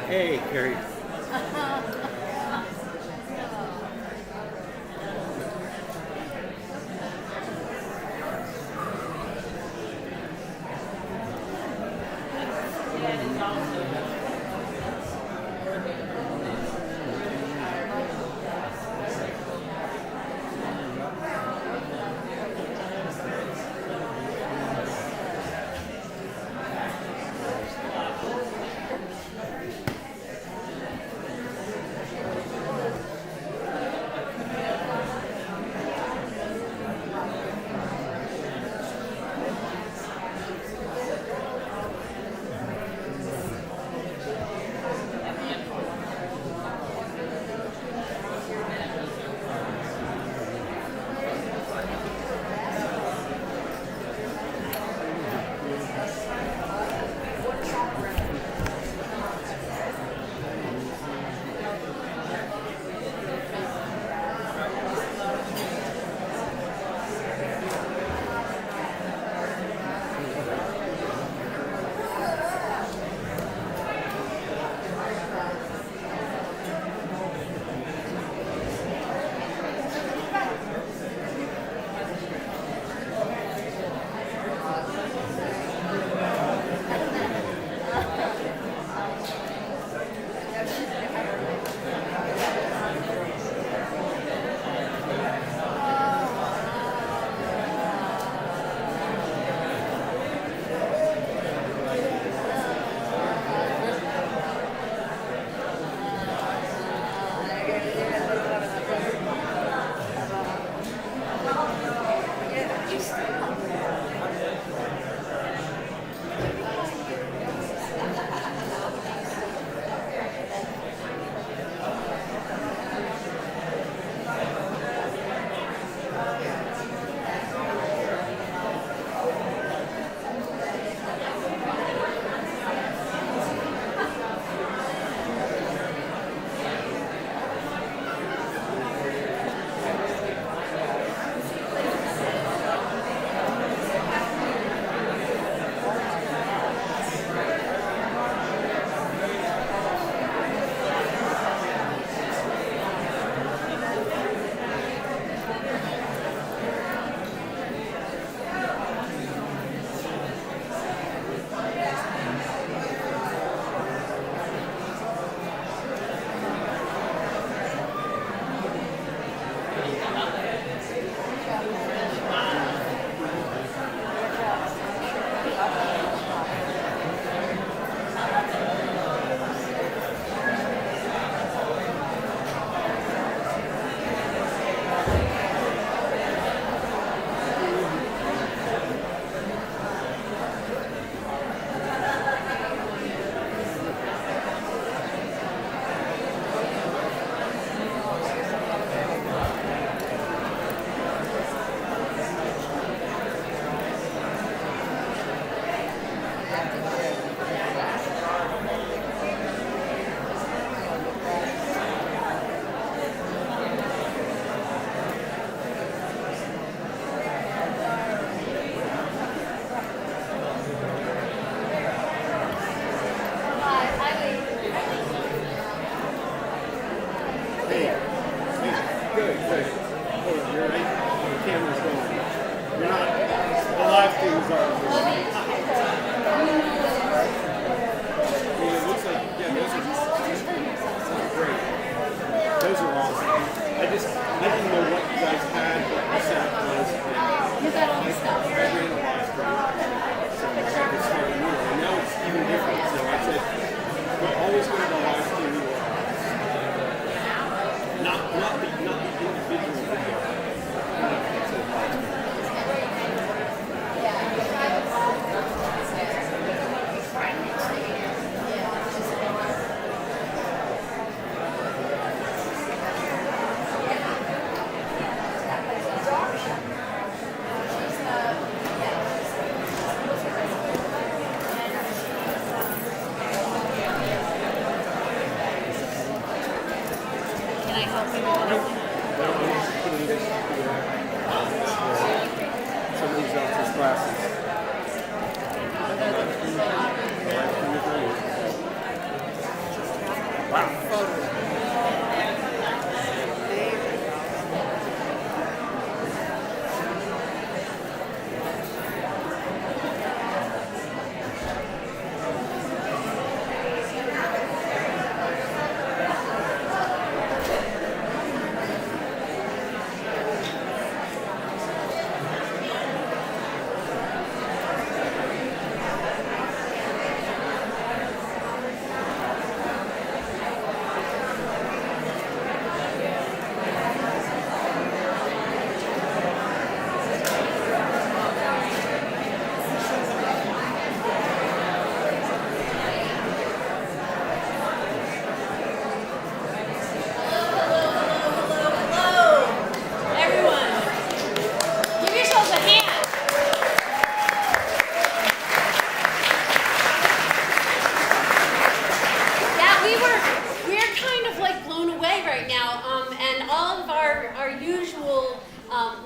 Hey, Carrie.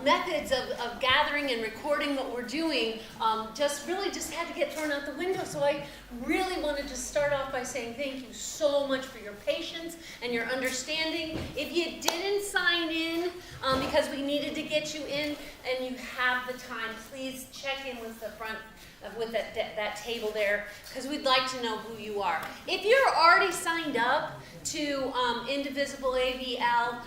methods of gathering and recording what we're doing just had to get thrown out the window. So I really wanted to start off by saying thank you so much for your patience and your understanding. If you didn't sign in because we needed to get you in and you have the time, please check in with the front with that table there, because we'd like to know who you are. If you're already signed up to IndivisibleAVL,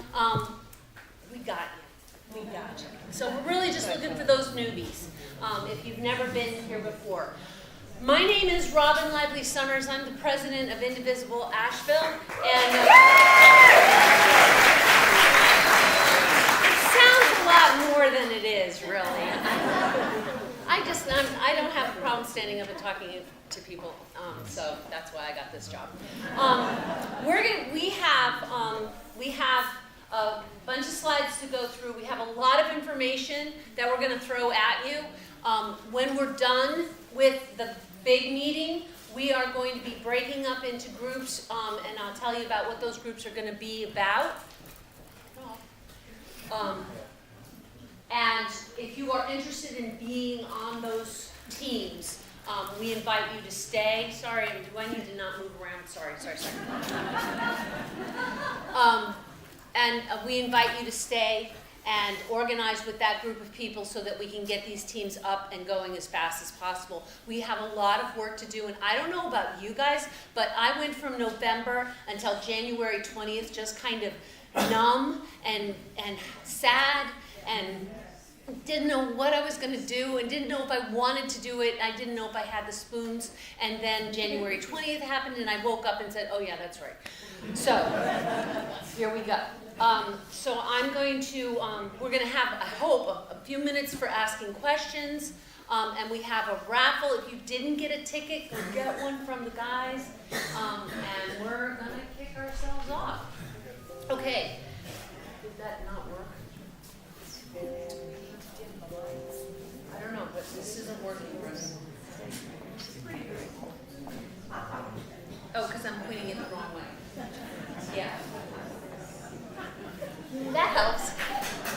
we got you. We got you. So we're really just looking for those newbies, if you've never been here before. My name is Robin Lively Summers. I'm the president of Indivisible Asheville, and it sounds a lot more than it is, really. I don't have a problem standing up and talking to people, so that's why I got this job. We have a bunch of slides to go through. We have a lot of information that we're going to throw at you. When we're done with the big meeting, we are going to be breaking up into groups, and I'll tell you about what those groups are going to be about. And if you are interested in being on those teams, we invite you to stay. Sorry, do I need to not move around? Sorry. And we invite you to stay and organize with that group of people so that we can get these teams up and going as fast as possible. We have a lot of work to do, and I don't know about you guys, but I went from November until January 20th just kind of numb and sad and didn't know what I was going to do and didn't know if I wanted to do it. I didn't know if I had the spoons. And then January 20th happened and I woke up and said, oh yeah, that's right. So here we go. So I'm going to, we're going to have, I hope, a few minutes for asking questions. And we have a raffle. If you didn't get a ticket, go get one from the guys. And we're going to kick ourselves off. Okay. Did that not work? I don't know, but this isn't working for us. Oh, because I'm pointing it the wrong way. Yeah. That helps.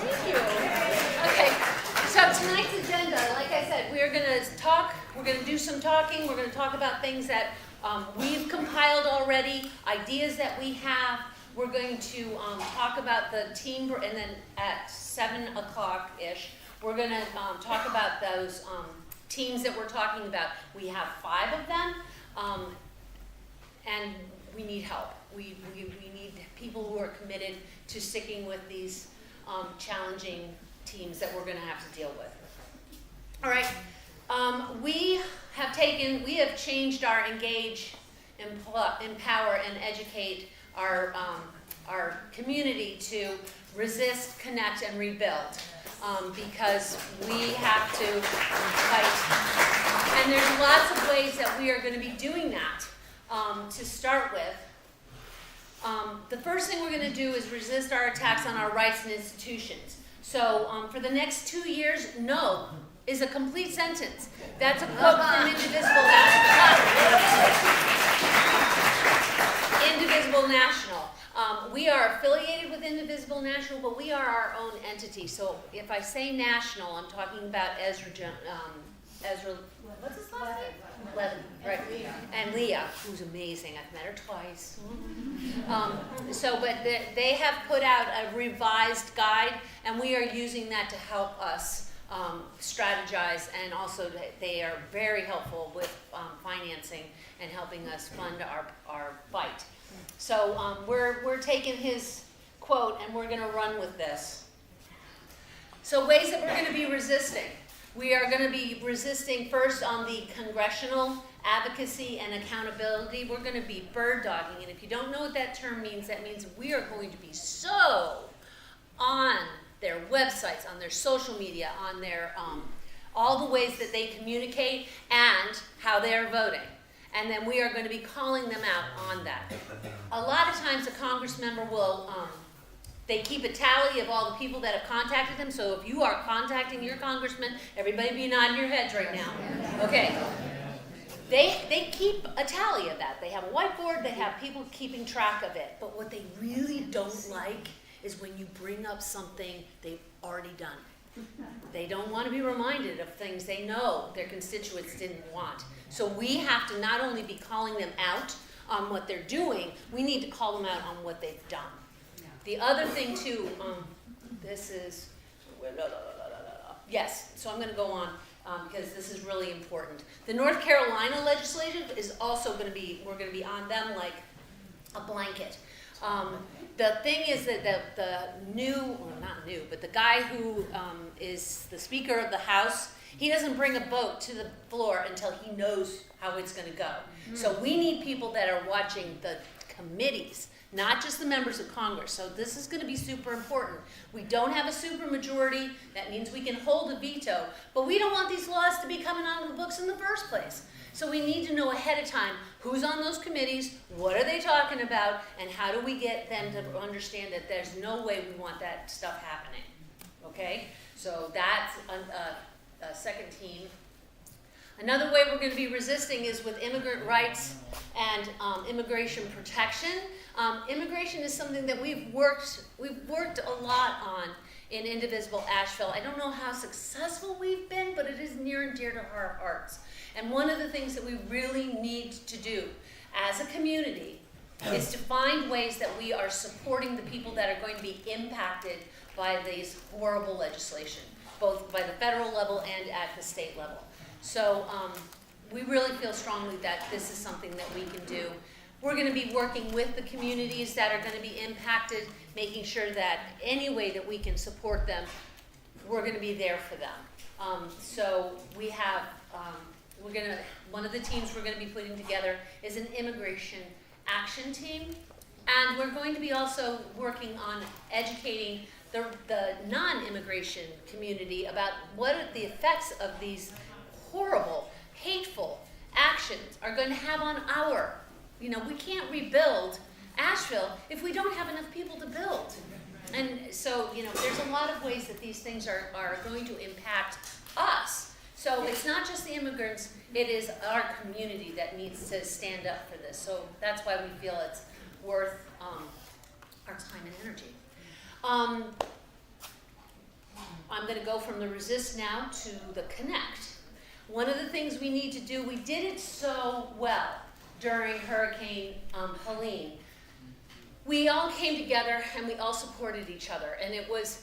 Thank you. Okay, so tonight's agenda, like I said, we're going to talk, we're going to do some talking, we're going to talk about things that we've compiled already, ideas that we have. We're going to talk about the team, and then at 7 o'clock-ish, we're going to talk about those teams that we're talking about. We have 5 of them, and we need help. We need people who are committed to sticking with these challenging teams that we're going to have to deal with. All right, we have changed our engage, empower, and educate our community to resist, connect, and rebuild, because we have to fight. And there's lots of ways that we are going to be doing that. To start with, the first thing we're going to do is resist our attacks on our rights and institutions. So for the next 2 years, no is a complete sentence. That's a quote from Indivisible National. We are affiliated with Indivisible National, but we are our own entity. So if I say national, I'm talking about Ezra Ezra, what's his last name? Levin, right. And Leah, who's amazing. I've met her twice. But they have put out a revised guide, and we are using that to help us strategize, and also they are very helpful with financing and helping us fund our fight. So we're taking his quote and we're going to run with this. So ways that we're going to be resisting. We are going to be resisting first on the congressional advocacy and accountability. We're going to be bird dogging, and if you don't know what that term means, that means we are going to be so on their websites, on their social media, on their all the ways that they communicate and how they are voting. And then we are going to be calling them out on that. A lot of times a Congress member will, they keep a tally of all the people that have contacted them. So if you are contacting your congressman, everybody be nodding your heads right now. Okay. They keep a tally of that. They have a whiteboard, they have people keeping track of it. But what they really don't like is when you bring up something they've already done. They don't want to be reminded of things they know their constituents didn't want. So we have to not only be calling them out on what they're doing, we need to call them out on what they've done. The other thing too, this is, yes, so I'm going to go on because this is really important. The North Carolina legislature is also going to be, we're going to be on them like a blanket. The thing is that the new, well not new, but the guy who is the Speaker of the House, he doesn't bring a vote to the floor until he knows how it's going to go. Mm-hmm. So we need people that are watching the committees, not just the members of Congress. So this is going to be super important. We don't have a supermajority. That means we can hold a veto, but we don't want these laws to be coming out of the books in the first place. So we need to know ahead of time who's on those committees, what are they talking about, and how do we get them to understand that there's no way we want that stuff happening. Okay? So that's a second team. Another way we're going to be resisting is with immigrant rights and immigration protection. Immigration is something that we've worked a lot on in Indivisible Asheville. I don't know how successful we've been, but it is near and dear to our hearts. And one of the things that we really need to do as a community is to find ways that we are supporting the people that are going to be impacted by these horrible legislation, both by the federal level and at the state level. So we really feel strongly that this is something that we can do. We're going to be working with the communities that are going to be impacted, making sure that any way that we can support them, we're going to be there for them. So we have, one of the teams we're going to be putting together is an immigration action team. And we're going to be also working on educating the non-immigration community about what are the effects of these horrible, hateful actions are going to have on we can't rebuild Asheville if we don't have enough people to build. And so, there's a lot of ways that these things are going to impact us. So it's not just the immigrants, it is our community that needs to stand up for this. So that's why we feel it's worth our time and energy. I'm going to go from the resist now to the connect. One of the things we need to do, we did it so well during Hurricane Helene. We all came together and we all supported each other. And it was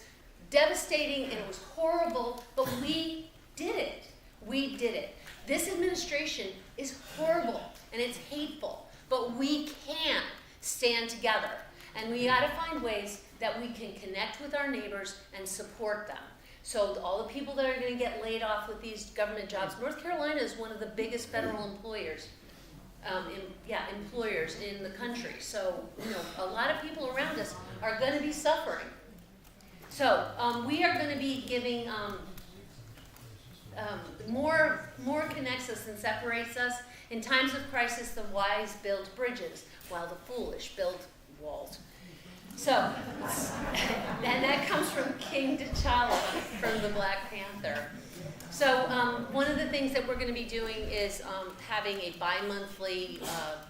devastating and it was horrible, but we did it. We did it. This administration is horrible and it's hateful, but we can stand together. And we got to find ways that we can connect with our neighbors and support them. So all the people that are going to get laid off with these government jobs, North Carolina is one of the biggest federal employers in the country. So, a lot of people around us are going to be suffering. So, we are going to be giving more connects us than separates us. In times of crisis, the wise build bridges, while the foolish build walls. So, and that comes from King T'Challa from the Black Panther. So one of the things that we're going to be doing is having a bi-monthly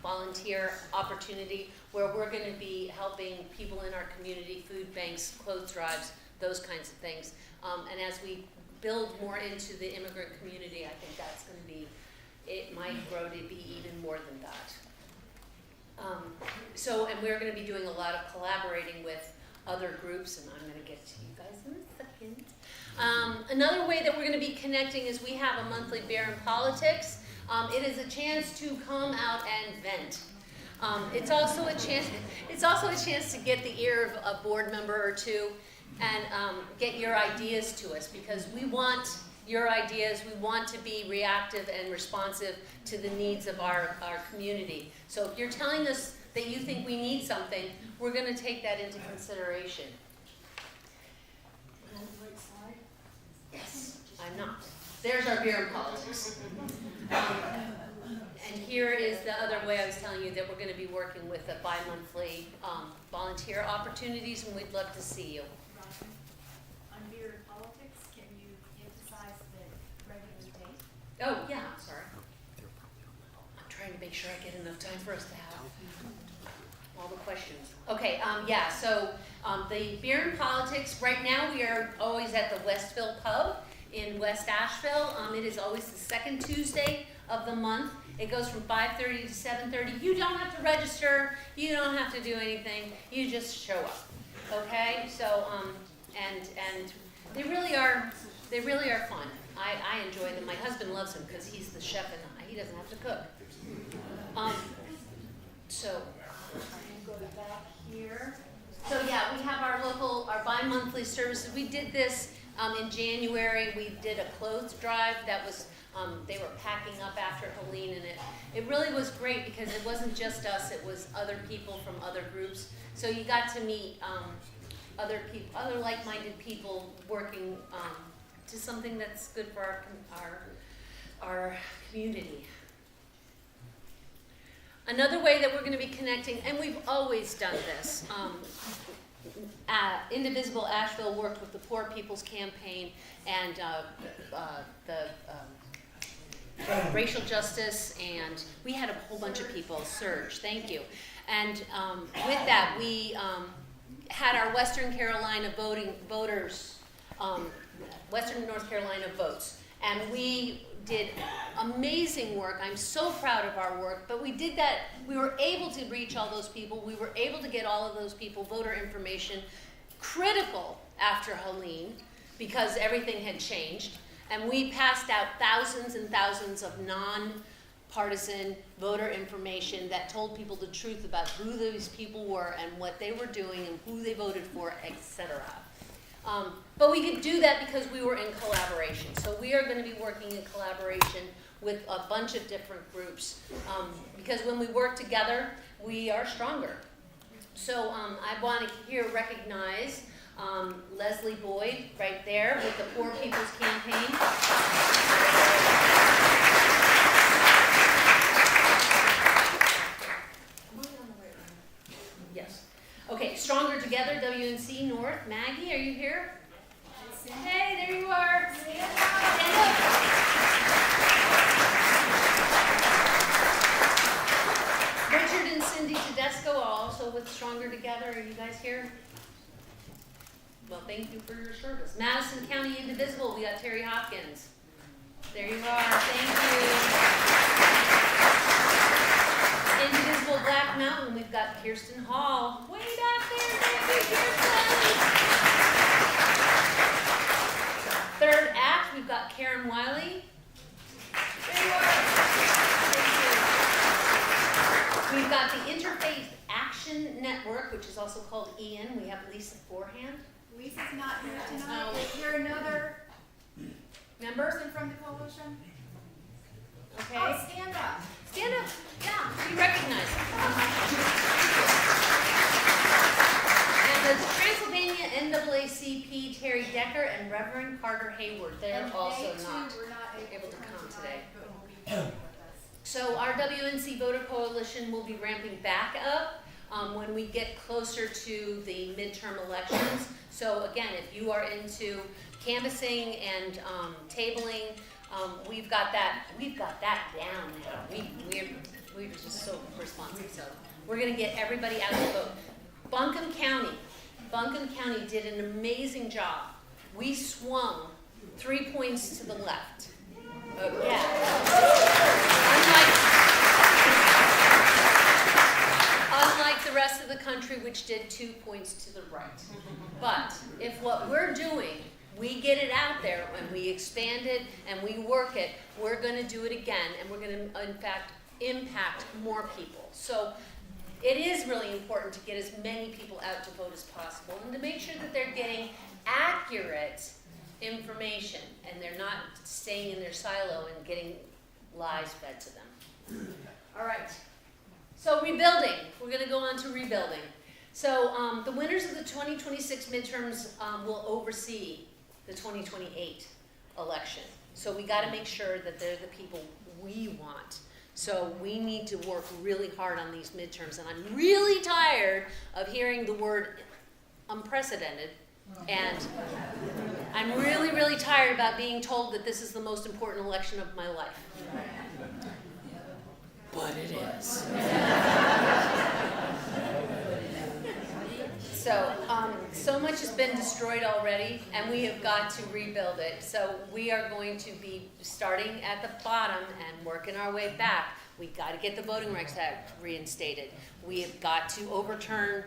volunteer opportunity where we're going to be helping people in our community, food banks, clothes drives, those kinds of things. And as we build more into the immigrant community, I think that's going to be, it might grow to be even more than that. And we're going to be doing a lot of collaborating with other groups, and I'm going to get to you guys in a second. Another way that we're going to be connecting is we have a monthly Beer and Politics. It is a chance to come out and vent. It's also a chance to get the ear of a board member or two and get your ideas to us, because we want your ideas. We want to be reactive and responsive to the needs of our community. So if you're telling us that you think we need something, we're going to take that into consideration. Yes, I'm not. There's our Beer and Politics. And here is the other way I was telling you that we're going to be working with the bi-monthly volunteer opportunities, and we'd love to see you. On Beer and Politics, can you emphasize the regular date? Oh, yeah, I'm sorry. I'm trying to make sure I get enough time for us to have all the questions. Okay, yeah, so the Beer and Politics, right now we are always at the Westville Pub in West Asheville. It is always the second Tuesday of the month. It goes from 5:30 to 7:30. You don't have to register. You don't have to do anything. You just show up. Okay? So and they really are fun. I enjoy them. My husband loves them because he's the chef and he doesn't have to cook. So go back here. So yeah, we have our bi-monthly services. We did this in January. We did a clothes drive that was. They were packing up after Helene, and it really was great because it wasn't just us, it was other people from other groups. So you got to meet other people, other like-minded people working to something that's good for our community. Another way that we're going to be connecting, and we've always done this, Indivisible Asheville worked with the Poor People's Campaign and the racial justice, and we had a whole bunch of people, Serge, thank you. And with that, we had our Western Carolina voters, Western North Carolina votes, and we did amazing work. I'm so proud of our work, but we did that, we were able to reach all those people, we were able to get all of those people voter information, critical after Helene, because everything had changed. And we passed out thousands and thousands of non-partisan voter information that told people the truth about who these people were and what they were doing and who they voted for, etc. But we could do that because we were in collaboration. So we are going to be working in collaboration with a bunch of different groups because when we work together, we are stronger. So I want to recognize Leslie Boyd right there with the Poor People's Campaign. Yes. Okay, Stronger Together, WNC North. Maggie, are you here? Hey, there you are. Stand up. Richard and Cindy Tedesco are also with Stronger Together. Are you guys here? Well, thank you for your service. Madison County Indivisible, we got Terry Hopkins. There you are, thank you. Indivisible Black Mountain, we've got Kirsten Hall. Way back there, thank you, Kirsten. Third Act, we've got Karen Wiley. There you are. Thank you. We've got the Interfaith Action Network, which is also called IAN. We have Lisa Forehand. Lisa's not here tonight. Is there another member person from the coalition? Okay. Oh, stand up. Stand up. Yeah, we recognize it. And the Transylvania NAACP, Terry Decker and Reverend Carter Hayward. They're also not able to come today. So our WNC Voter Coalition will be ramping back up when we get closer to the midterm elections. So again, if you are into canvassing and tabling, we've got that down now. We're just so responsive. So we're going to get everybody out to vote. Buncombe County did an amazing job. We swung 3 points to the left. Yeah. Unlike the rest of the country, which did 2 points to the right. But if what we're doing, we get it out there and we expand it and we work it, we're going to do it again, and we're going to, in fact, impact more people. So it is really important to get as many people out to vote as possible and to make sure that they're getting accurate information and they're not staying in their silo and getting lies fed to them. All right. So rebuilding. We're going to go on to rebuilding. So the winners of the 2026 midterms will oversee the 2028 election. So we got to make sure that they're the people we want. So we need to work really hard on these midterms. And I'm really tired of hearing the word unprecedented. And I'm really, really tired about being told that this is the most important election of my life. But it is. So much has been destroyed already, and we have got to rebuild it. So we are going to be starting at the bottom and working our way back. We've got to get the Voting Rights Act reinstated. We have got to overturn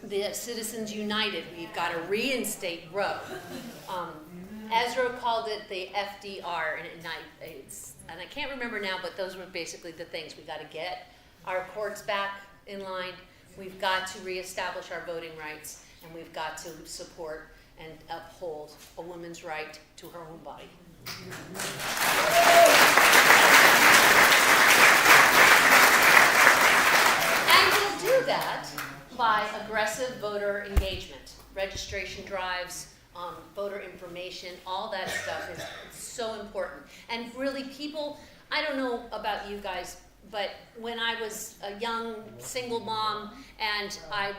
the Citizens United. We've got to reinstate Roe. Ezra called it the FDR, and I can't remember now, but those were basically the things. We've got to get our courts back in line. We've got to reestablish our voting rights, and we've got to support and uphold a woman's right to her own body. And we'll do that by aggressive voter engagement, registration drives, voter information, all that stuff is so important. And really people, I don't know about you guys, but when I was a young single mom and I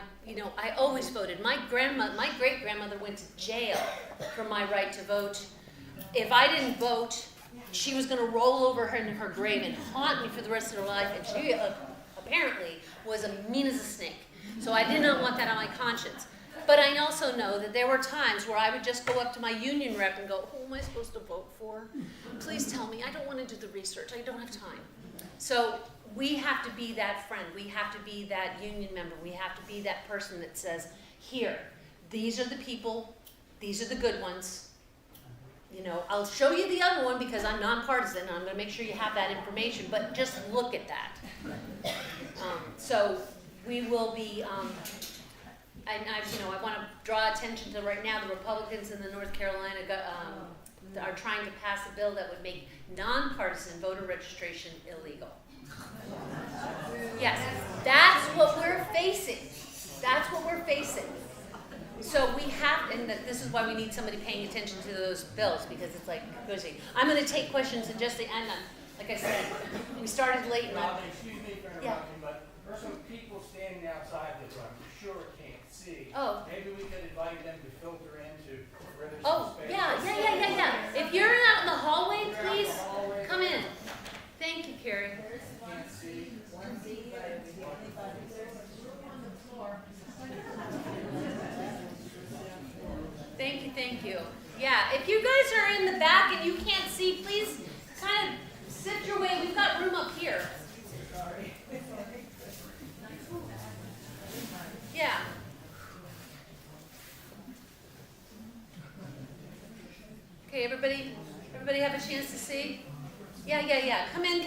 always voted. My great-grandmother went to jail for my right to vote. If I didn't vote, she was going to roll over her in her grave and haunt me for the rest of her life. And she apparently was as mean as a snake. So I did not want that on my conscience. But I also know that there were times where I would just go up to my union rep and go, who am I supposed to vote for? Please tell me. I don't want to do the research. I don't have time. So we have to be that friend. We have to be that union member. We have to be that person that says, here, these are the people. These are the good ones. I'll show you the other one because I'm nonpartisan. And I'm going to make sure you have that information. But just look at that. So we will be... I want to draw attention to right now the Republicans in the North Carolina are trying to pass a bill that would make nonpartisan voter registration illegal. Yes, that's what we're facing. That's what we're facing. So we have, and this is why we need somebody paying attention to those bills, because it's like, I'm going to take questions in just the end. Like I said, we started late. Excuse me for interrupting, but there's some people standing outside that I'm sure can't see. Oh. Maybe we could invite them to filter into where there's Oh, some space. yeah. If you're out in the hallway, please come in. Thank you, Carrie. Can't see. Thank you. Yeah, if you guys are in the back and you can't see, please kind of sift your way. We've got room up here. Yeah. Okay, everybody have a chance to see? Yeah. Come in.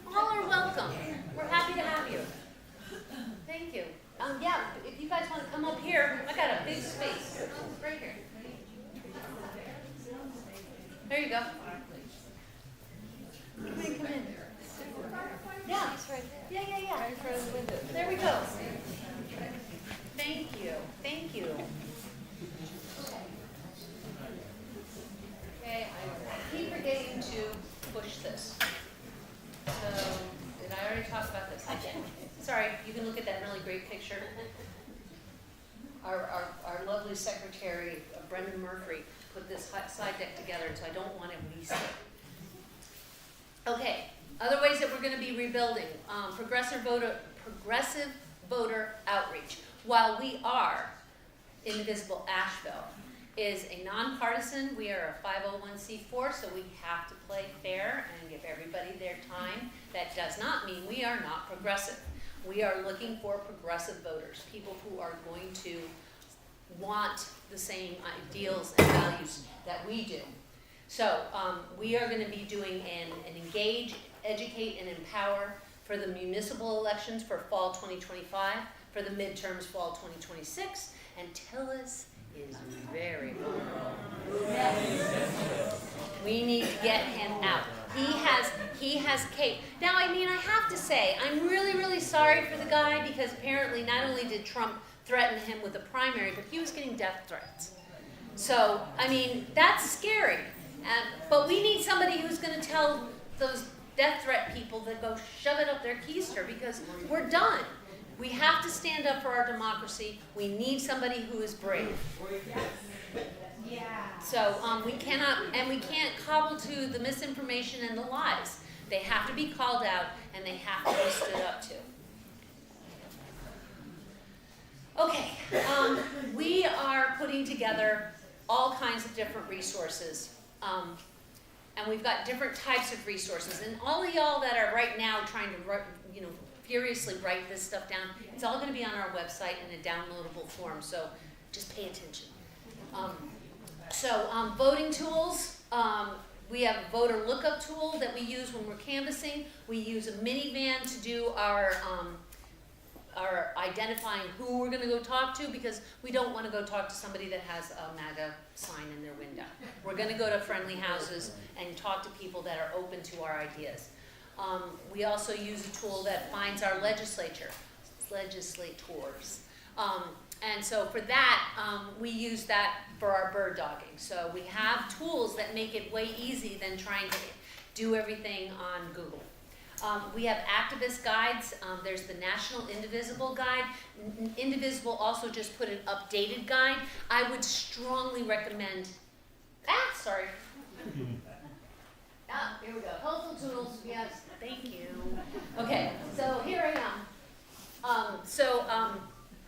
All are welcome. We're happy to have you. Thank you. Yeah, if you guys want to come up here, I got a big space. Right here. There you go. Come in. Yeah. Yeah. Right in front of the window. There we go. Thank you. Okay, I keep forgetting to push this. So, did I already talk about this? I did. Sorry, you can look at that really great picture. Our lovely secretary, Brendan Murphy, put this slide deck together, so I don't want to waste it. Okay, other ways that we're going to be rebuilding. Progressive voter outreach. While we are Indivisible Asheville, is a nonpartisan. We are a 501c4, so we have to play fair and give everybody their time. That does not mean we are not progressive. We are looking for progressive voters, people who are going to want the same ideals and values that we do. So we are going to be doing an engage, educate, and empower for the municipal elections for fall 2025, for the midterms fall 2026, and Tillis is very vulnerable. We need to get him out. He has Kate. Now, I mean, I have to say, I'm really, really sorry for the guy, because apparently not only did Trump threaten him with a primary, but he was getting death threats. So, I mean, that's scary. But we need somebody who's going to tell those death threat people to go shove it up their keister, because we're done. We have to stand up for our democracy. We need somebody who is brave. Yeah. So we cannot, and we can't cobble to the misinformation and the lies. They have to be called out, and they have to be stood up to. Okay, we are putting together all kinds of different resources. And we've got different types of resources. And all of y'all that are right now trying to, furiously write this stuff down, it's all going to be on our website in a downloadable form. So just pay attention. Voting tools. We have a voter lookup tool that we use when we're canvassing. We use a minivan to do our identifying who we're going to go talk to, because we don't want to go talk to somebody that has a MAGA sign in their window. We're going to go to friendly houses and talk to people that are open to our ideas. We also use a tool that finds our legislators. And so for that, we use that for our bird dogging. So we have tools that make it way easy than trying to do everything on Google. We have activist guides. There's the National Indivisible Guide. Indivisible also just put an updated guide. I would strongly recommend, sorry. Here we go. Helpful tools, yes, thank you. Okay, so here I am.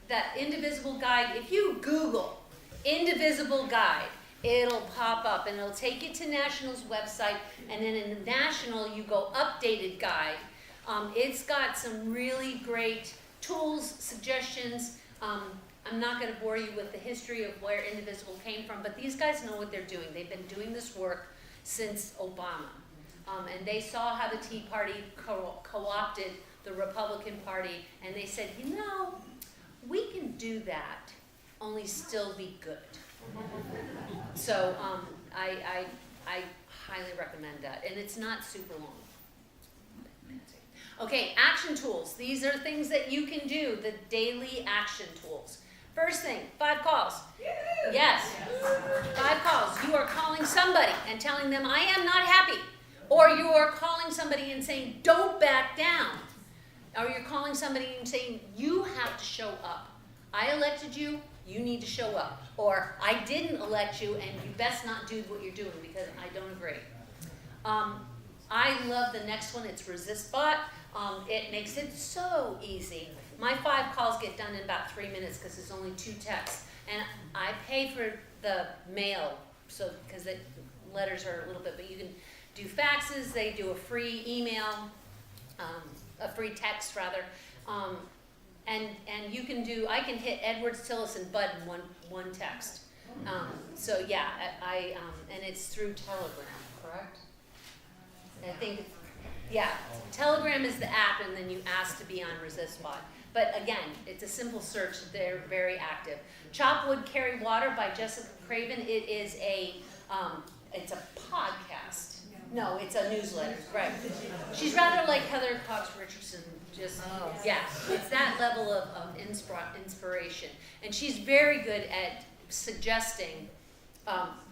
That Indivisible Guide, if you Google Indivisible Guide, it'll pop up and it'll take you to National's website, and then in National you go updated guide. It's got some really great tools, suggestions. I'm not going to bore you with the history of where Indivisible came from, but these guys know what they're doing. They've been doing this work since Obama. And they saw how the Tea Party co-opted the Republican Party, and they said, we can do that, only still be good. So I highly recommend that, and it's not super long. Okay, action tools. These are things that you can do, the daily action tools. First thing, 5 calls. Yes, 5 calls. You are calling somebody and telling them, I am not happy. Or you are calling somebody and saying, don't back down. Or you're calling somebody and saying, you have to show up. I elected you, you need to show up. Or I didn't elect you, and you best not do what you're doing because I don't agree. I love the next one. It's ResistBot. It makes it so easy. My 5 calls get done in about 3 minutes because it's only 2 texts. And I pay for the mail, so because the letters are a little bit, but you can do faxes. They do a free email, a free text rather. And you can do, I can hit Edwards, Tillis, and Bud in one text. So yeah, and it's through Telegram, correct? I think, yeah, Telegram is the app, and then you ask to be on ResistBot. But again, it's a simple search. They're very active. Chop Wood, Carry Water by Jessica Craven. It is it's a podcast. No, it's a newsletter, right? She's rather like Heather Cox Richardson. Yeah, it's that level of inspiration. And she's very good at suggesting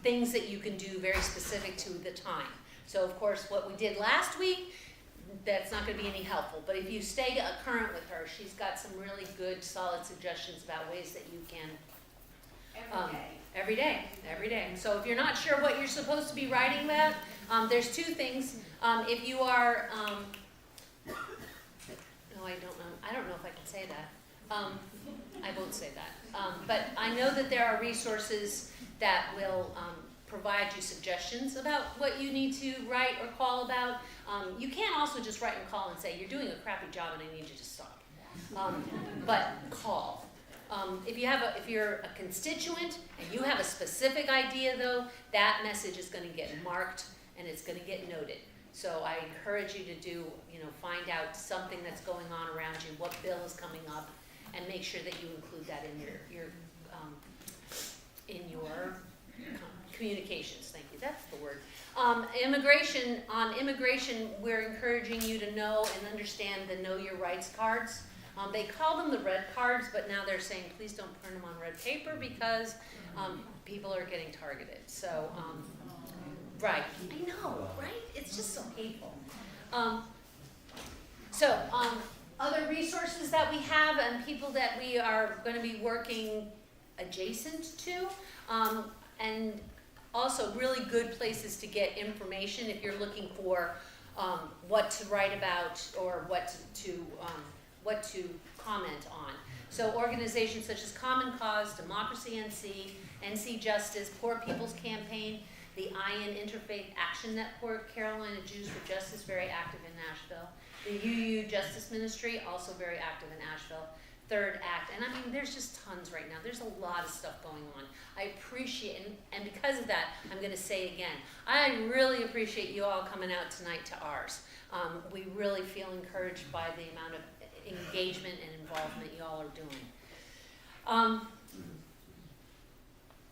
things that you can do very specific to the time. So, of course, what we did last week, that's not going to be any helpful. But if you stay current with her, she's got some really good, solid suggestions about ways that you can. Every day. So if you're not sure what you're supposed to be writing about, there's 2 things. If you are, I don't know if I can say that. I won't say that. But I know that there are resources that will provide you suggestions about what you need to write or call about. You can't also just write and call and say, you're doing a crappy job and I need you to stop. But call. If you're a constituent and you have a specific idea though, that message is going to get marked and it's going to get noted. So I encourage you to find out something that's going on around you, what bill is coming up, and make sure that you include that in your communications. Thank you. That's the word. Immigration. On immigration, we're encouraging you to know and understand the Know Your Rights cards. They call them the red cards, but now they're saying please don't print them on red paper because people are getting targeted. So, right. I know, right? It's just so hateful. Other resources that we have and people that we are going to be working adjacent to, and also really good places to get information if you're looking for what to write about or what to comment on. So organizations such as Common Cause, Democracy NC, NC Justice, Poor People's Campaign, the IN Interfaith Action Network, Carolina Jews for Justice, very active in Nashville. The UU Justice Ministry, also very active in Nashville. Third Act, and I mean, there's just tons right now. There's a lot of stuff going on. I appreciate, and because of that, I'm going to say again, I really appreciate you all coming out tonight to ours. We really feel encouraged by the amount of engagement and involvement you all are doing.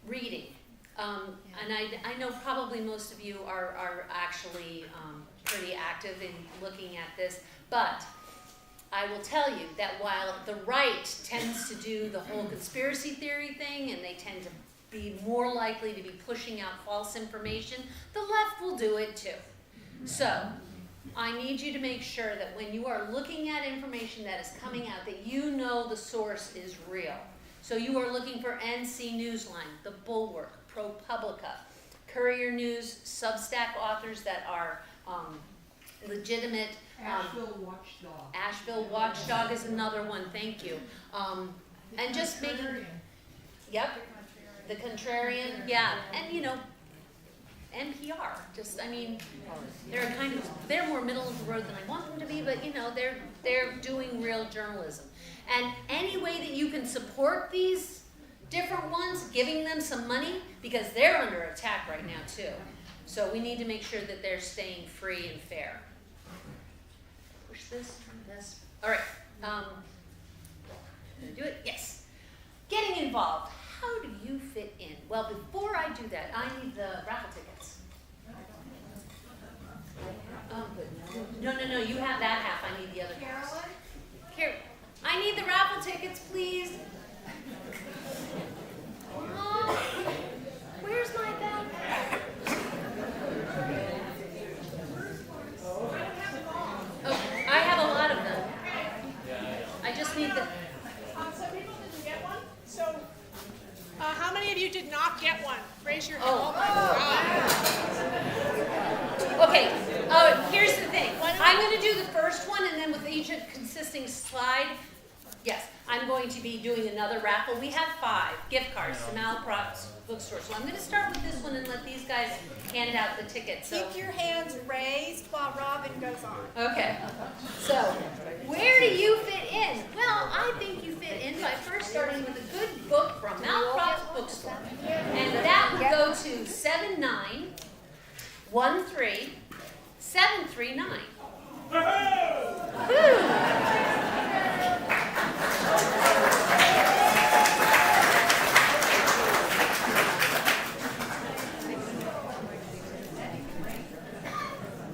Reading. And I know probably most of you are actually pretty active in looking at this, but I will tell you that while the right tends to do the whole conspiracy theory thing and they tend to be more likely to be pushing out false information, the left will do it too. So I need you to make sure that when you are looking at information that is coming out, that you know the source is real. So you are looking for NC Newsline, The Bulwark, ProPublica, Courier News, Substack authors that are legitimate. Asheville Watchdog. Asheville Watchdog is another one, thank you. And just making, yep, The Contrarian, yeah, and NPR, they're more middle of the road than I want them to be, but they're doing real journalism. And any way that you can support these different ones, giving them some money, because they're under attack right now too. So we need to make sure that they're staying free and fair. Push this. All right. Gonna do it? Yes. Getting involved. How do you fit in? Well, before I do that, I need the raffle tickets. No. You have that half. I need the other half. Carolyn? I need the raffle tickets, please. Mom, where's my backpack? Oh, I have a lot of them. I just need the... Some people didn't get one, so how many of you did not get one? Raise your hand. Oh. Oh my God. Okay, here's the thing. I'm going to do the first one, and then with each consisting slide, yes, I'm going to be doing another raffle. We have 5 gift cards to Malaprops Bookstore. So I'm going to start with this one and let these guys hand out the tickets. So. Keep your hands raised while Robin goes on. Okay. So, where do you fit in? Well, I think you fit in by first starting with a good book from Malaprops Bookstore. And that would go to 7913739. Woo!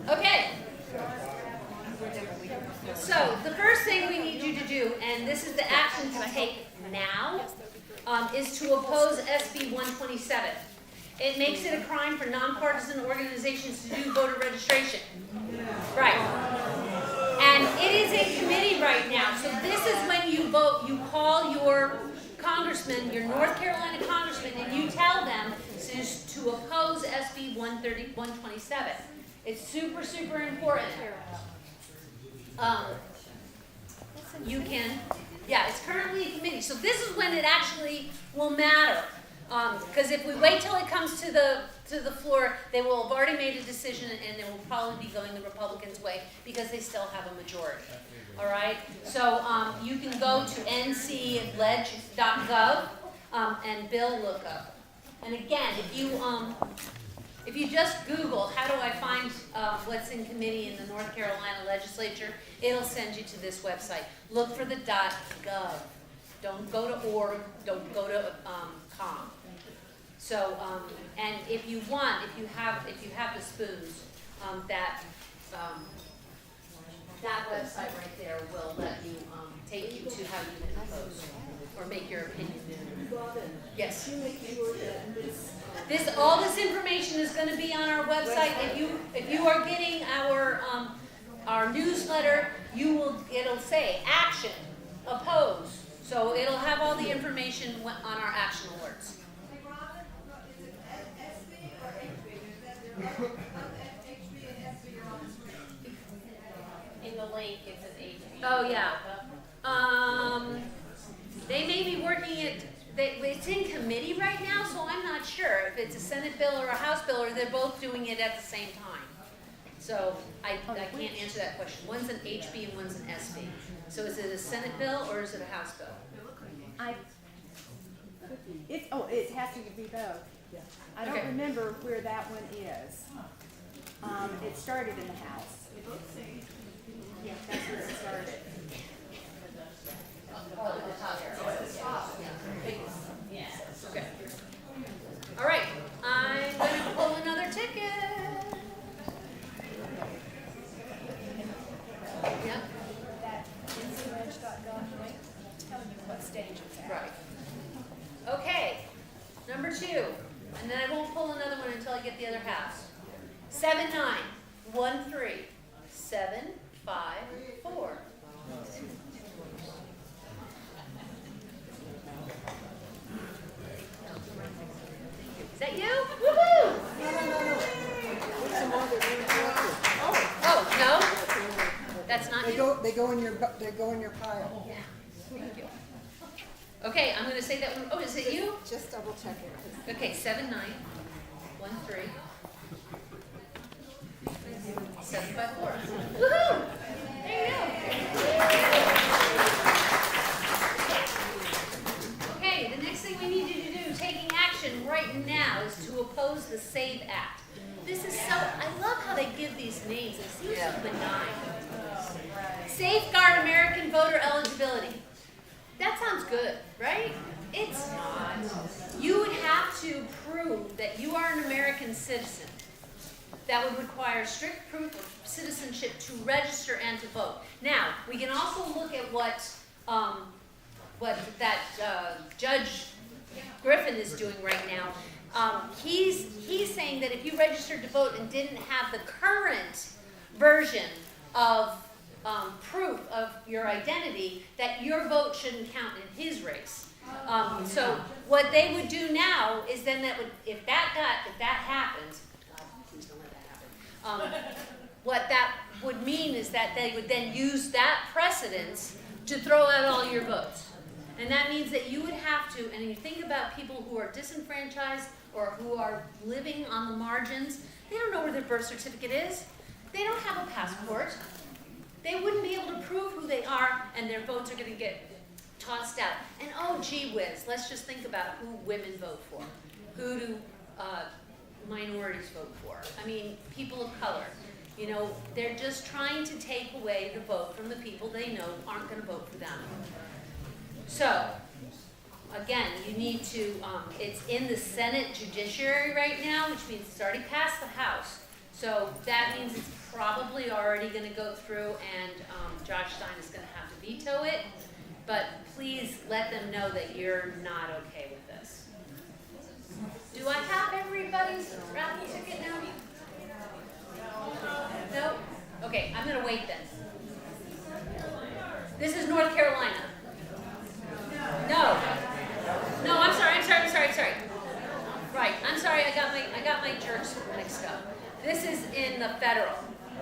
Okay. So the first thing we need you to do, and this is the action to take now, is to oppose SB 127. It makes it a crime for nonpartisan organizations to do voter registration. Right. And it is a committee right now. So this is when you vote, you call your congressman, your North Carolina congressman, and you tell them to oppose SB 127. It's super, super important. You can, yeah, it's currently a committee. So this is when it actually will matter. Because if we wait till it comes to the floor, they will have already made a decision, and it will probably be going the Republicans' way because they still have a majority. All right. So you can go to ncledge.gov and bill lookup. And again, if you just Google how do I find what's in committee in the North Carolina legislature, it'll send you to this website. Look for the .gov. Don't go to org. Don't go to com. So, and if you have the spoons, that website right there will let you take you to how you can post or make your opinion known. Yes. All this information is going to be on our website. If you are getting our newsletter, it'll say action, oppose. So it'll have all the information on our action alerts. Hey, Robin, is it SB or HB? Is that HB and SB are on the screen? In the link, it says HB. Oh, yeah. They may be working it, it's in committee right now, so I'm not sure if it's a Senate bill or a House bill, or they're both doing it at the same time. So I can't answer that question. One's an HB and one's an SB. So is it a Senate bill or is it a House bill? It has to be both. I don't Okay. remember where that one is. It started in the House. Yeah, that's where it started. Okay. All right, I'm going to pull another ticket. Yep. That ncledge.gov link, telling you what stage it's at. Right. Okay, number 2, and then I won't pull another one until I get the other halves. 7913 754. Is that you? Woohoo! Oh, no? That's not you? They go in your pile. Yeah. Thank you. Okay, I'm going to say that one. Oh, is it you? Just double check it. Okay, 7913 754. Woohoo! There you go. Okay, the next thing we need you to do, taking action right now, is to oppose the SAVE Act. This is so, I love how they give these names. They seem so benign. Safeguard American voter eligibility. That sounds good, right? It's not. You would have to prove that you are an American citizen. That would require strict proof of citizenship to register and to vote. Now, we can also look at what that Judge Griffin is doing right now. He's saying that if you registered to vote and didn't have the current version of proof of your identity, that your vote shouldn't count in his race. So what they would do now is then if that happens, God, please don't let that happen. What that would mean is that they would then use that precedence to throw out all your votes. And that means that you would have to, and you think about people who are disenfranchised or who are living on the margins, they don't know where their birth certificate is. They don't have a passport. They wouldn't be able to prove who they are, and their votes are going to get tossed out. And oh, gee whiz, let's just think about who women vote for. Who do minorities vote for? I mean, people of color. You know, they're just trying to take away the vote from the people they know aren't going to vote for them. So, again, you need to, it's in the Senate Judiciary right now, which means it's already passed the House. So that means it's probably already going to go through, and Josh Stein is going to have to veto it. But please let them know that you're not okay with this. Do I have everybody's raffle ticket now? No? Okay, I'm going to wait then. This is North Carolina. No. No, I'm sorry. Right, I'm sorry, I got my jerks mixed up. This is in the federal.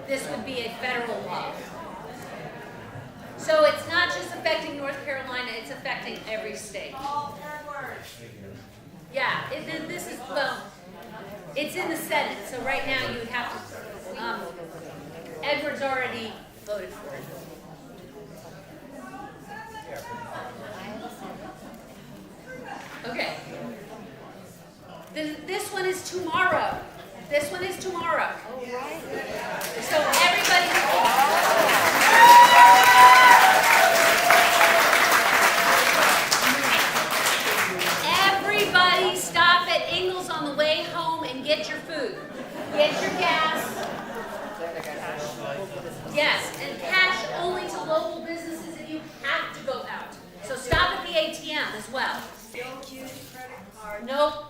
This would be a federal law. So it's not just affecting North Carolina, it's affecting every state. All 4 words. Yeah, this is, well, it's in the Senate, so right now you would have to, Edward's already voted for it. Okay. This one is tomorrow. This one is tomorrow. So everybody stop at Ingles on the way home and get your food. Get your gas. Yes, and cash only to local businesses if you have to go out. So stop at the ATM as well. Don't use credit cards.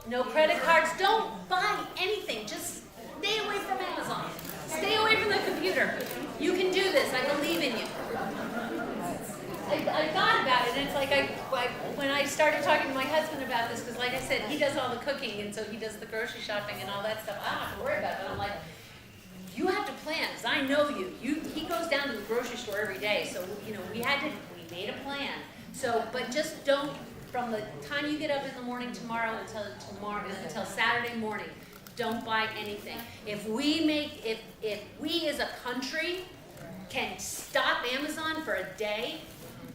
No credit cards. Don't buy anything. Just stay away from Amazon. Stay away from the computer. You can do this. I believe in you. I thought about it, and it's like when I started talking to my husband about this, because like I said, he does all the cooking, and so he does the grocery shopping and all that stuff. I don't have to worry about it. But I'm like, you have to plan, because I know you. He goes down to the grocery store every day, so we made a plan. So, but just don't, from the time you get up in the morning tomorrow until Saturday morning, don't buy anything. If we as a country can stop Amazon for a day,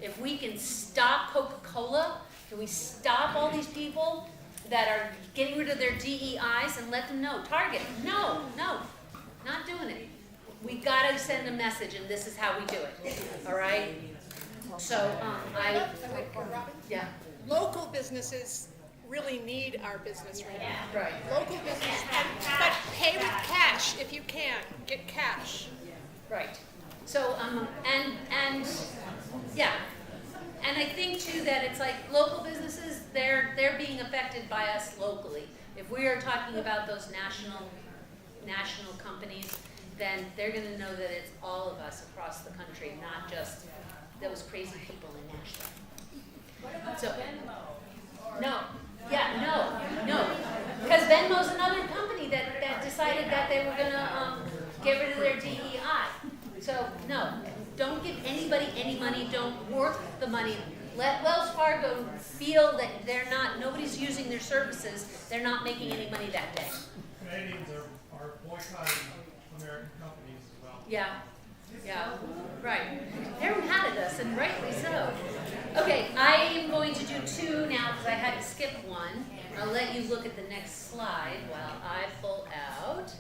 if we can stop Coca-Cola, can we stop all these people that are getting rid of their DEIs and let them know? Target, no, not doing it. We gotta send a message, and this is how we do it. All right. So yeah. Local businesses really need our business right now. Right. Local business, but pay with cash if you can. Get cash. Right. So, and yeah. And I think too that it's like local businesses, they're being affected by us locally. If we are talking about those national companies, then they're gonna know that it's all of us across the country, not just those crazy people in Nashville. So, no. Because Venmo's another company that decided that they were gonna get rid of their DEI. So no, don't give anybody any money. Don't work the money. Let Wells Fargo feel that nobody's using their services. They're not making any money that day. Canadians are boycotting American companies as well. Yeah, right. They're mad at us, and rightly so. Okay, I am going to do two now because I had to skip one. I'll let you look at the next slide while I pull out.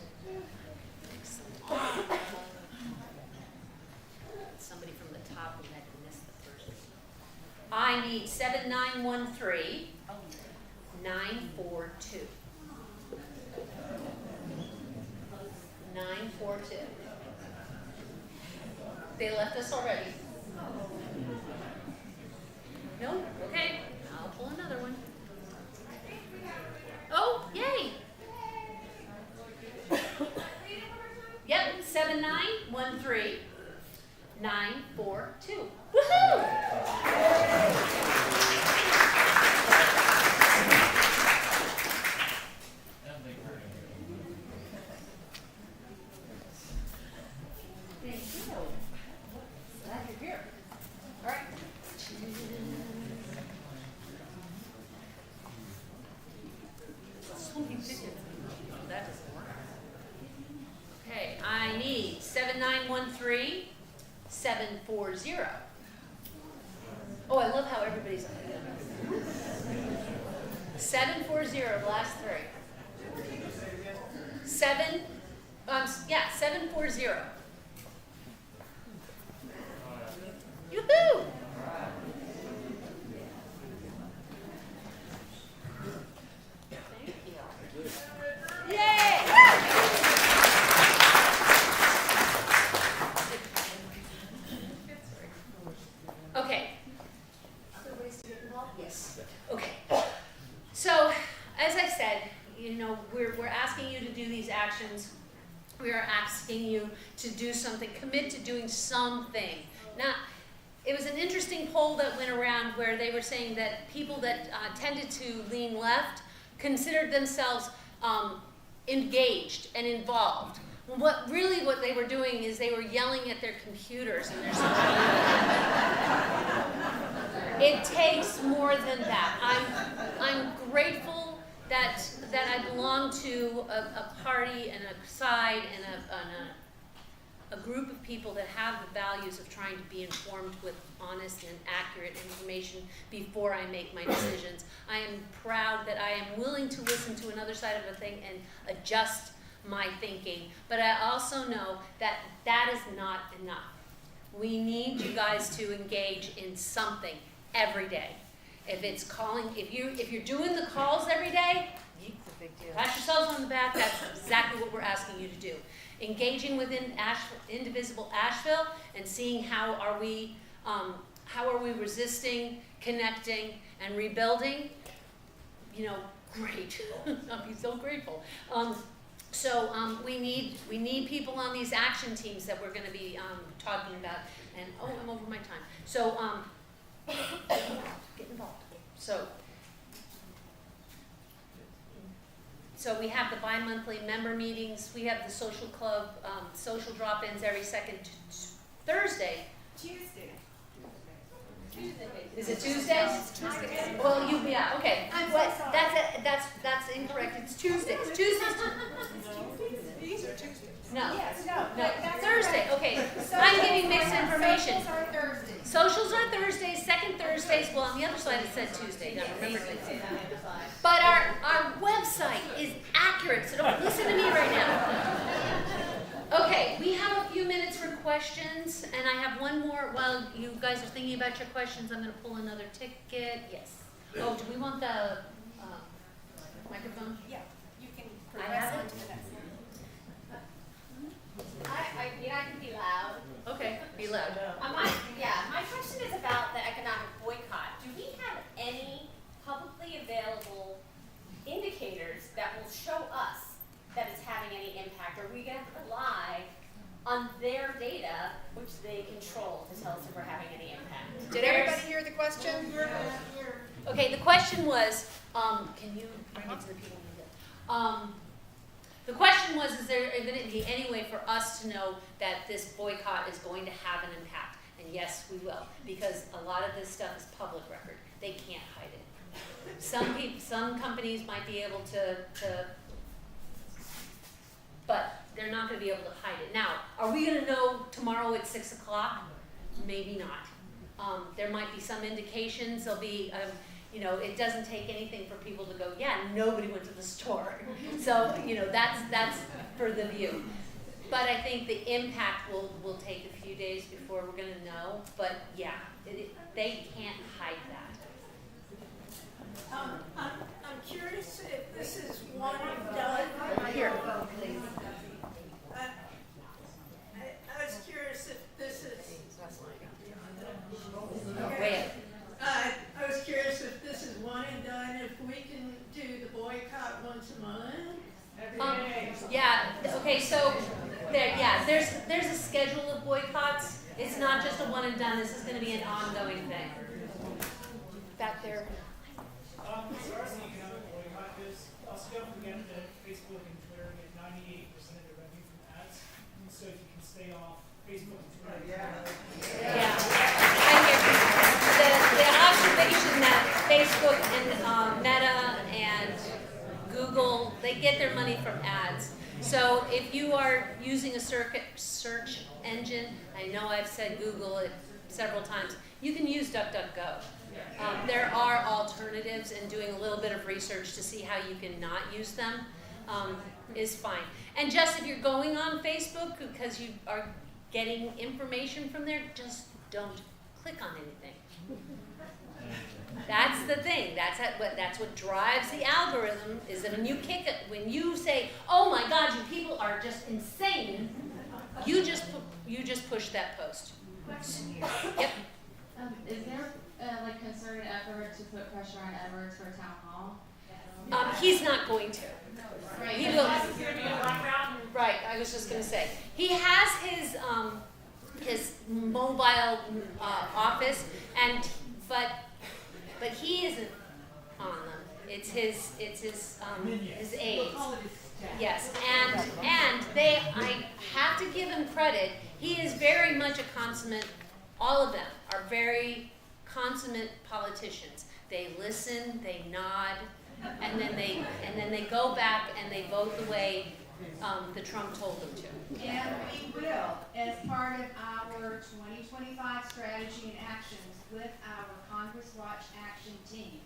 Somebody from the top who had missed the first one. I need 7913 942. 942. They left us already. No? Okay. I'll pull another one. Oh, yay! Yep, 7913 942. Woohoo! Thank you. Glad you're here. All right. That doesn't work. Okay, I need 7913 740. Oh, I love how everybody's 740, last three. 740. Yoo-hoo! Thank you. Yay! Okay. Other ways to get involved? Yes. Okay. So, as I said, we're asking you to do these actions. We are asking you to do something, commit to doing something. Now, it was an interesting poll that went around where they were saying that people that tended to lean left considered themselves engaged and involved. What they were doing is they were yelling at their computers and their social media. It takes more than that. I'm grateful that I belong to a party and a side and a group of people that have the values of trying to be informed with honest and accurate information before I make my decisions. I am proud that I am willing to listen to another side of a thing and adjust my thinking, but I also know that that is not enough. We need you guys to engage in something every day. If it's calling, if you're doing the calls every day, pat yourselves on the back. That's exactly what we're asking you to do. Engaging within Indivisible Asheville and seeing how are we resisting, connecting, and rebuilding. You know, great. I'll be so grateful. We need people on these action teams that we're going to be talking about. And I'm over my time. So get involved. So we have the bi-monthly member meetings. We have the social club, social drop-ins every second Thursday. Tuesday. Is it Tuesday? It's Tuesday. Well, yeah, okay. I'm so What? sorry. That's incorrect. It's Tuesday. It's Tuesdays. These are Tuesdays. No. Yes, No, that's Thursday. Okay. I'm giving mixed information. Socials are Thursdays. Socials are Thursdays, second Thursdays. Well, on the other side it said Tuesday. Now remember to. But our website is accurate, so don't listen to me right now. Okay, we have a few minutes for questions, and I have one more. While you guys are thinking about your questions, I'm going to pull another ticket. Yes. Oh, do we want the microphone? Yeah, you can I progress have on it. to the next one. I can be loud. Okay, be loud. My question is about the economic boycott. Do we have any publicly available indicators that will show us that it's having any impact? Or are we going to rely on their data, which they control, to tell us if we're having any impact? Did everybody hear the question? Okay, the question was, can you bring it to the people? The question was, is there going to be any way for us to know that this boycott is going to have an impact? And yes, we will, because a lot of this stuff is public record. They can't hide it. Some companies might be able to, but they're not going to be able to hide it. Now, are we going to know tomorrow at 6 o'clock? Maybe not. There might be some indications. There'll be, it doesn't take anything for people to go, yeah, nobody went to the store. So, that's for the view. But I think the impact will take a few days before we're going to know. But yeah, they can't hide that. I'm curious if this is one and done. Here. I was curious if this is. Wait. I was curious if this is one and done, if we can do the boycott once a month. Yeah. Okay. So there's a schedule of boycotts. It's not just a one and done. This is going to be an ongoing thing. Back there. As far as the economic boycott goes, also don't forget that Facebook and Twitter get 98% of their revenue from ads. And so if you can stay off Facebook and Twitter. Yeah. I hear you. The observation that Facebook and Meta and Google, they get their money from ads. So if you are using a search engine, I know I've said Google it several times, you can use DuckDuckGo. There are alternatives, and doing a little bit of research to see how you can not use them is fine. And just if you're going on Facebook because you are getting information from there, just don't click on anything. That's the thing. That's what drives the algorithm. Is that when you say, "Oh my God, you people are just insane," you just push that post. Yep. Is there concerted effort to put pressure on Edwards for town hall? He's not going to. Right. He will. Right. I was just going to say he has his mobile office, but he isn't on them. It's his aides. Yes, and I have to give him credit. He is very much a consummate. All of them are very consummate politicians. They listen, they nod, and then they go back and they vote the way the Trump told them to. And we will, as part of our 2025 strategy and actions with our Congress Watch Action team,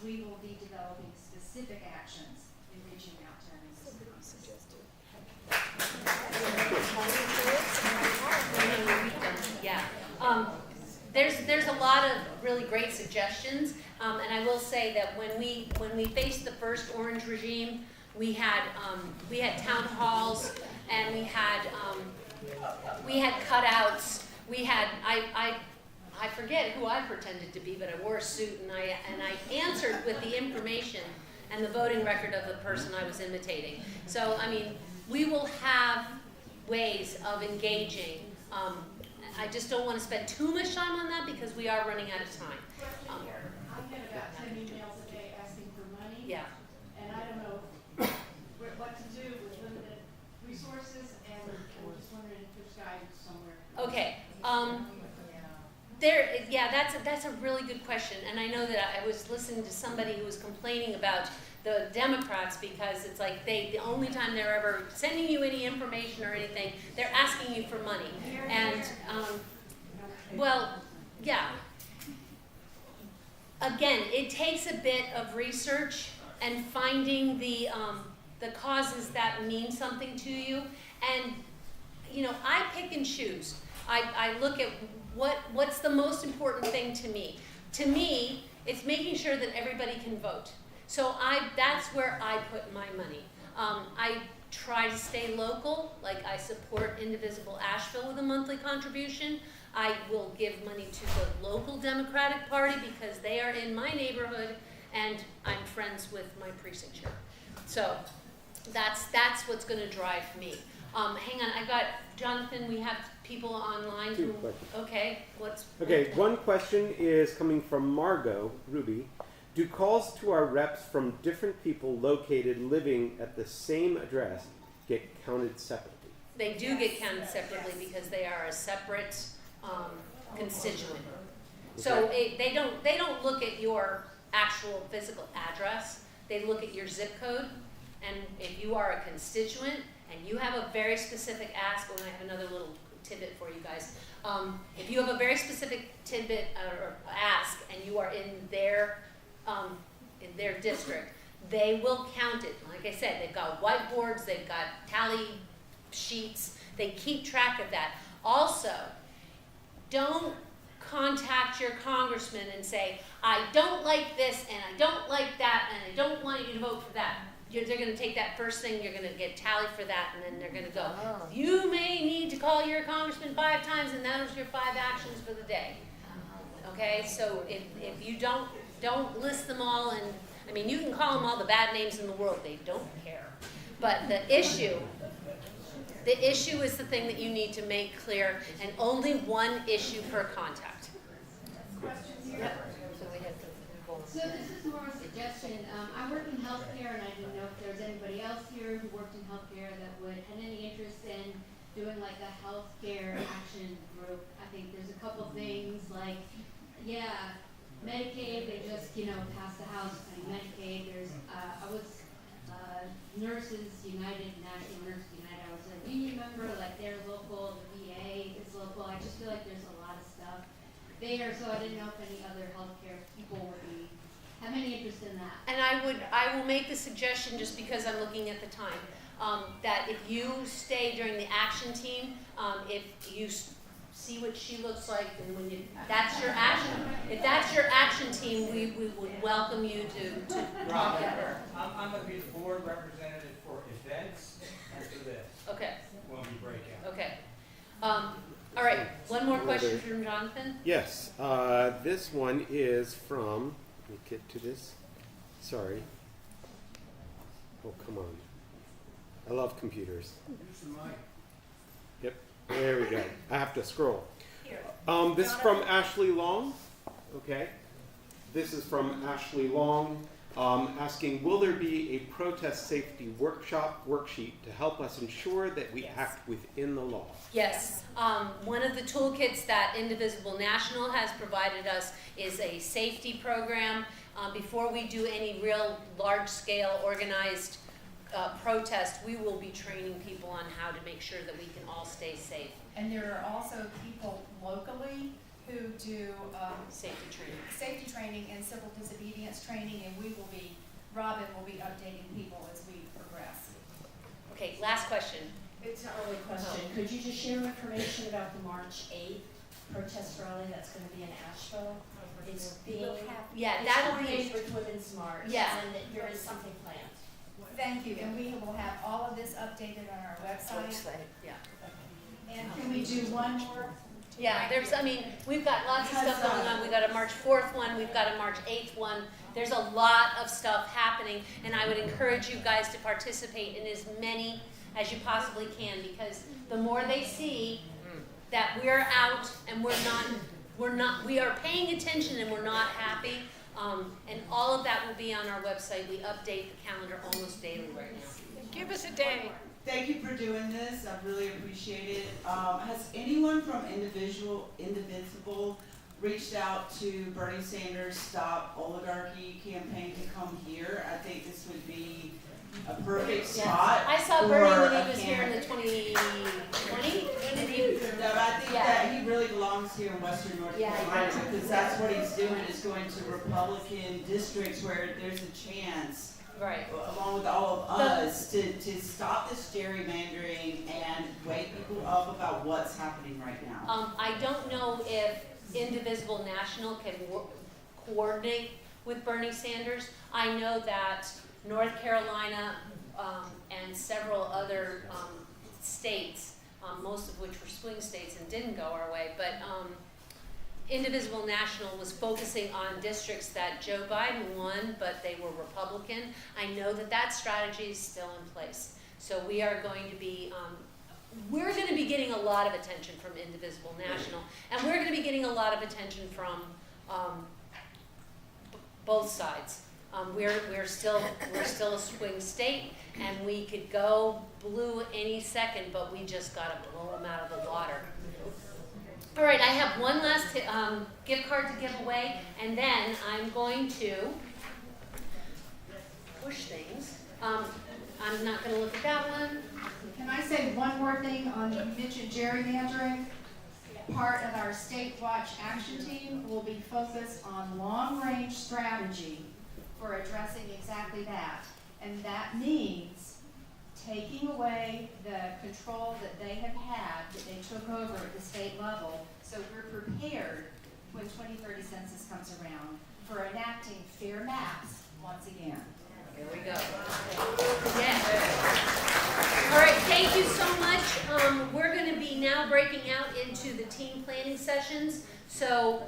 we will be developing specific actions in reaching out to our Yeah. There's a lot of really great suggestions, and I will say that when we faced the first orange regime, we had town halls, and we had cutouts. We had I forget who I pretended to be, but I wore a suit and I answered with the information and the voting record of the person I was imitating. So I mean, we will have ways of engaging. I just don't want to spend too much time on that because we are running out of time. I get about 10 emails a day asking for money. Yeah. And I don't know what to do with limited resources, and I'm just wondering if there's guidance somewhere. Okay. That's a really good question, and I know that I was listening to somebody who was complaining about the Democrats because it's like the only time they're ever sending you any information or anything, they're asking you for money. And well, yeah. Again, it takes a bit of research and finding the causes that mean something to you. And I pick and choose. I look at what's the most important thing to me. To me, it's making sure that everybody can vote. So that's where I put my money. I try to stay local, like I support Indivisible Asheville with a monthly contribution. I will give money to the local Democratic Party because they are in my neighborhood and I'm friends with my precinct chair. So that's what's going to drive me. Hang on, I got Jonathan. We have people online Two who. questions. Okay, Okay, one question is coming from Margot Ruby. Do calls to our reps from different people located living at the same address get counted separately? They do get counted separately because they are a separate constituent. So they don't look at your actual physical address. They look at your zip code, and if you are a constituent and you have a very specific ask, and I have another little tidbit for you guys. If you have a very specific tidbit or ask, and you are in their district, they will count it. Like I said, they've got whiteboards, they've got tally sheets, they keep track of that. Also, don't contact your congressman and say, I don't like this, and I don't like that, and I don't want you to vote for that. They're going to take that first thing, you're going to get tallied for that, and then they're going to go, you may need to call your congressman 5 times, and that was your 5 actions for the day. Okay, so if you don't list them all, and I mean, you can call them all the bad names in the world, they don't care. But the issue is the thing that you need to make clear, and only one issue per contact. So this is more a suggestion. I work in healthcare, and I didn't know if there's anybody else here who worked in healthcare that would have any interest in doing like a healthcare action group. I think there's a couple things like, Medicaid. They just passed the House on Medicaid. There's I was Nurses United, National Nurses United. I was a union member. Like they're local. The VA is local. I just feel like there's a lot of stuff there. So I didn't know if any other healthcare people would have any interest in that. And I will make the suggestion, just because I'm looking at the time, that if you stay during the action team, if you see what she looks like, and when that's your action. If that's your action team, we would welcome you to talk to her. I'm going to be the board representative for events and for this. Okay. When we break out. Okay. All right. One more question from Jonathan. Yes. This one is from. Let me get to this. Sorry. Oh, come on. I love computers. Use the mic. Yep. There we go. I have to scroll. This is from Ashley Long. Okay. This is from Ashley Long. asking, will there be a protest safety worksheet to help us ensure that we act within the law? Yes, one of the toolkits that Indivisible National has provided us is a safety program. Before we do any real large-scale organized protest, we will be training people on how to make sure that we can all stay safe. And there are also people locally who do Safety training. and civil disobedience training, and Robin will be updating people as we progress. Okay, last question. It's an early question. Could you just share information about the March 8th protest rally that's going to be in Asheville? It's being, Yeah, it's that'll be, coordinated with Women's March, Yeah. and that there is something planned. Thank you, and we will have all of this updated on our website. yeah. And can we do one more? Yeah, we've got lots of stuff going on. We've got a March 4th one, we've got a March 8th one. There's a lot of stuff happening, and I would encourage you guys to participate in as many as you possibly can, because the more they see that we're out and we are paying attention and we're not happy, and all of that will be on our website. We update the calendar almost daily right now. Give us a day. Thank you for doing this. I really appreciate it. Has anyone from Indivisible reached out to Bernie Sanders' Stop Oligarchy campaign to come here? I think this would be a perfect spot. I saw for Bernie when a he was here in the 2020. When did he? No, I think that he really belongs here in Western North Yeah, Carolina, because that's what he's doing, is going to Republican districts where there's a chance, Right. along with all of us, to stop this gerrymandering and wake people up about what's happening right now. I don't know if Indivisible National can coordinate with Bernie Sanders. I know that North Carolina and several other states, most of which were swing states and didn't go our way, but Indivisible National was focusing on districts that Joe Biden won, but they were Republican. I know that strategy is still in place. So we are going to be, we're going to be getting a lot of attention from Indivisible National, and we're going to be getting a lot of attention from both sides. We're still a swing state, and we could go blue any second, but we just got to blow them out of the water. All right, I have one last gift card to give away, and then I'm going to push things. I'm not going to look at that one. Can I say one more thing on, you mentioned gerrymandering? Part of our State Watch Action Team will be focused on long-range strategy for addressing exactly that. And that means taking away the control that they have had, that they took over at the state level, so we're prepared when 2030 census comes around for enacting fair maps once again. Here we go. Yeah. All right, thank you so much. We're going to be now breaking out into the team planning sessions. So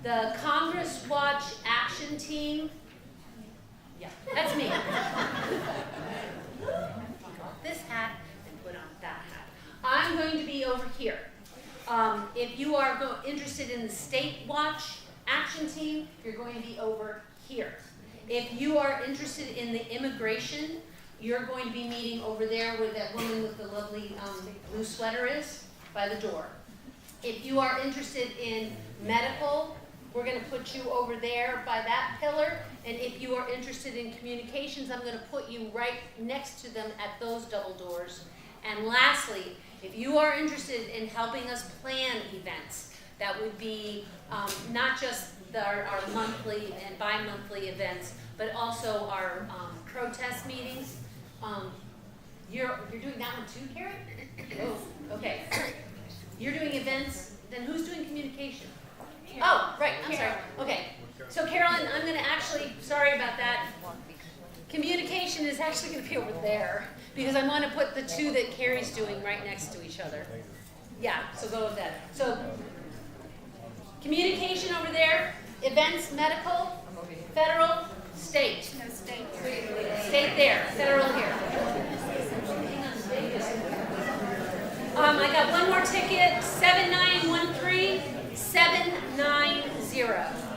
the Congress Watch Action Team, yeah, that's me. This hat and put on that hat. I'm going to be over here. If you are interested in the State Watch Action Team, you're going to be over here. If you are interested in the immigration, you're going to be meeting over there where that woman with the lovely blue sweater is, by the door. If you are interested in medical, we're going to put you over there by that pillar. And if you are interested in communications, I'm going to put you right next to them at those double doors. And lastly, if you are interested in helping us plan events, that would be not just our monthly and bi-monthly events, but also our protest meetings. You're doing that one too, Karen? Oh, okay. You're doing events, then who's doing communication? Oh, right, I'm sorry. Okay. So Carolyn, I'm going to actually, sorry about that. Communication is actually going to be over there because I want to put the two that Carrie's doing right next to each other. Yeah, so go with that. So communication over there, events, medical, federal, state. No, state. State there, federal here. I got one more ticket, 7913 790.